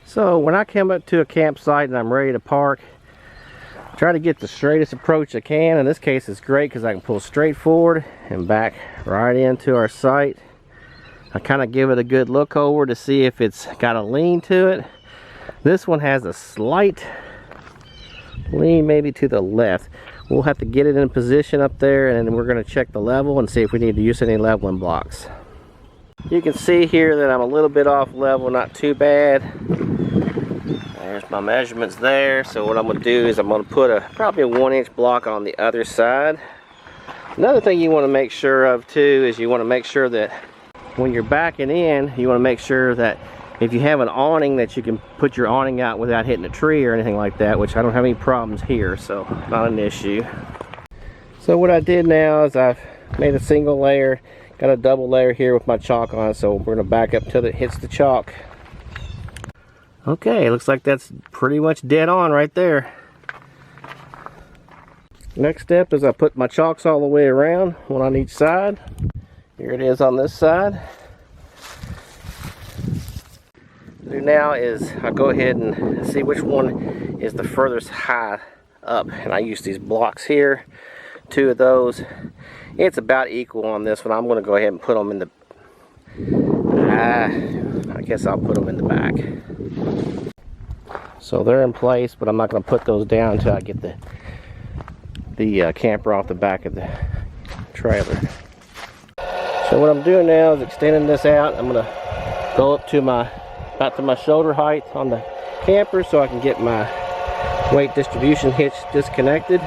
So when I come up to a campsite and I'm ready to park, try to get the straightest approach I can. In this case it's great because I can pull straight forward and back right into our site. I kind of give it a good look over to see if it's got a lean to it. This one has a slight lean maybe to the left. We'll have to get it in position up there, and then we're going to check the level and see if we need to use any leveling blocks. You can see here that I'm a little bit off level, not too bad. There's my measurements there. So what I'm going to do is I'm going to put probably a 1-inch block on the other side. Another thing you want to make sure of too is you want to make sure that when you're backing in, you want to make sure that if you have an awning, that you can put your awning out without hitting a tree or anything like that, which I don't have any problems here, so not an issue. So what I did now is I've made a single layer, got a double layer here with my chalk on, so we're going to back up till it hits the chalk. Okay, looks like that's pretty much dead on right there. Next step is I put my chalks all the way around, one on each side. Here it is on this side. What I do now is I go ahead and see which one is the furthest high up, and I use these blocks here, 2 of those. It's about equal on this one. I'm going to go ahead and put them in the I guess I'll put them in the back. So they're in place, but I'm not going to put those down until I get the camper off the back of the trailer. So what I'm doing now is extending this out. I'm going to go up to about to my shoulder height on the camper so I can get my weight distribution hitch disconnected.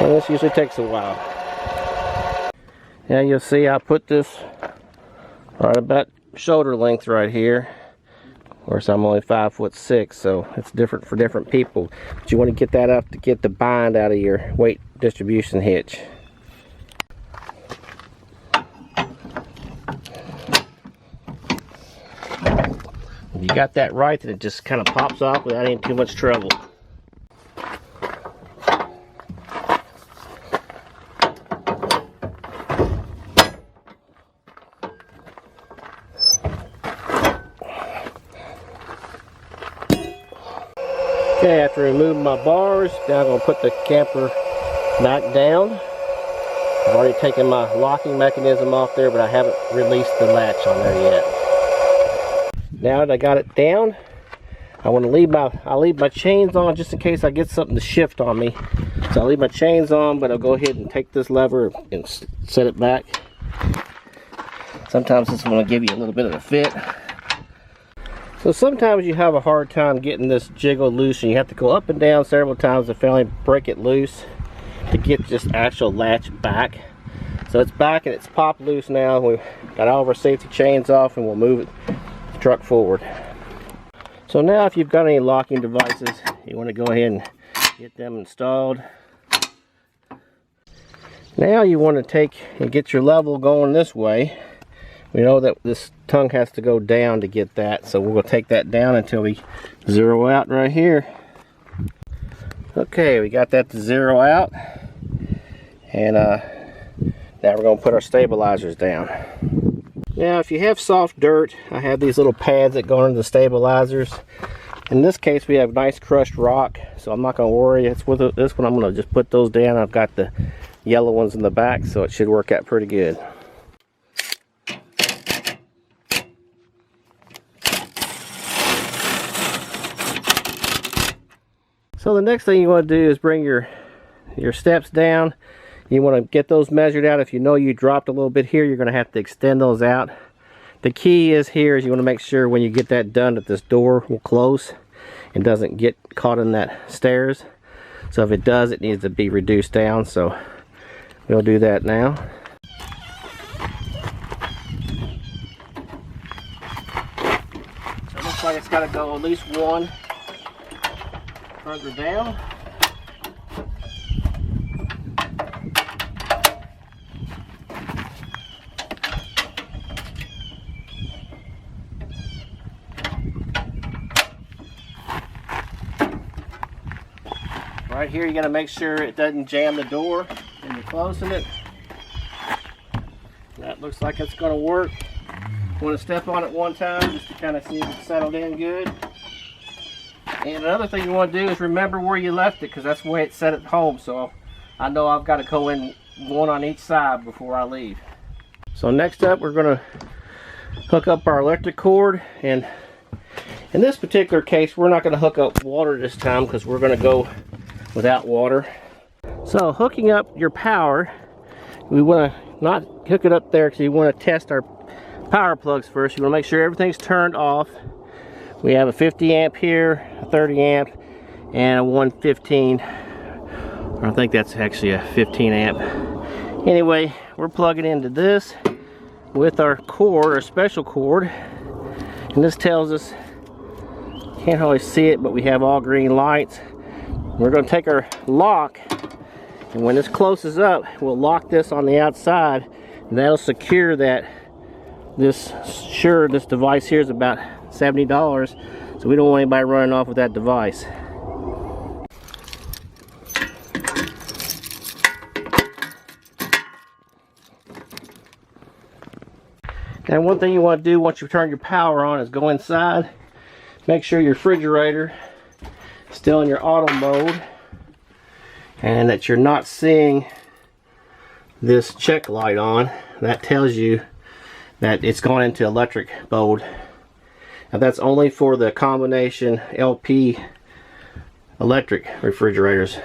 And this usually takes a while. Now you'll see I put this right about shoulder length right here. Of course, I'm only 5'6", so it's different for different people. But you want to get that up to get the bind out of your weight distribution hitch. If you got that right, then it just kind of pops off without any too much trouble. Okay, after removing my bars, now I'm going to put the camper back down. I've already taken my locking mechanism off there, but I haven't released the latch on there yet. Now that I got it down, I want to leave my chains on just in case I get something to shift on me. So I'll leave my chains on, but I'll go ahead and take this lever and set it back. Sometimes this one will give you a little bit of a fit. So sometimes you have a hard time getting this jiggle loose, and you have to go up and down several times to finally break it loose to get this actual latch back. So it's back and it's popped loose now. We've got all of our safety chains off, and we'll move the truck forward. So now if you've got any locking devices, you want to go ahead and get them installed. Now you want to take and get your level going this way. We know that this tongue has to go down to get that, so we're going to take that down until we zero out right here. Okay, we got that to zero out, and now we're going to put our stabilizers down. Now if you have soft dirt, I have these little pads that go into the stabilizers. In this case we have nice crushed rock, so I'm not going to worry. It's with this one I'm going to just put those down. I've got the yellow ones in the back, so it should work out pretty good. So the next thing you want to do is bring your steps down. You want to get those measured out. If you know you dropped a little bit here, you're going to have to extend those out. The key is here is you want to make sure when you get that done that this door will close and doesn't get caught in that stairs. So if it does, it needs to be reduced down. So we'll do that now. So it looks like it's got to go at least one further down. Right here you got to make sure it doesn't jam the door when you're closing it. That looks like it's going to work. Want to step on it one time just to kind of see if it's settled in good. And another thing you want to do is remember where you left it, because that's the way it's set at home. So I know I've got to go in one on each side before I leave. So next up, we're going to hook up our electric cord. And in this particular case, we're not going to hook up water this time because we're going to go without water. So hooking up your power, we want to not hook it up there because you want to test our power plugs first. You want to make sure everything's turned off. We have a 50 amp here, a 30 amp, and a 115. I think that's actually a 15 amp. Anyway, we're plugging into this with our cord, our special cord. And this tells us, can't always see it, but we have all green lights. We're going to take our lock, and when this closes up, we'll lock this on the outside, and that'll secure that. This device here is about $70, so we don't want anybody running off with that device. Now, one thing you want to do once you turn your power on is go inside, make sure your refrigerator is still in your auto mode, and that you're not seeing this check light on. That tells you that it's gone into electric mode. Now that's only for the combination LP electric refrigerators.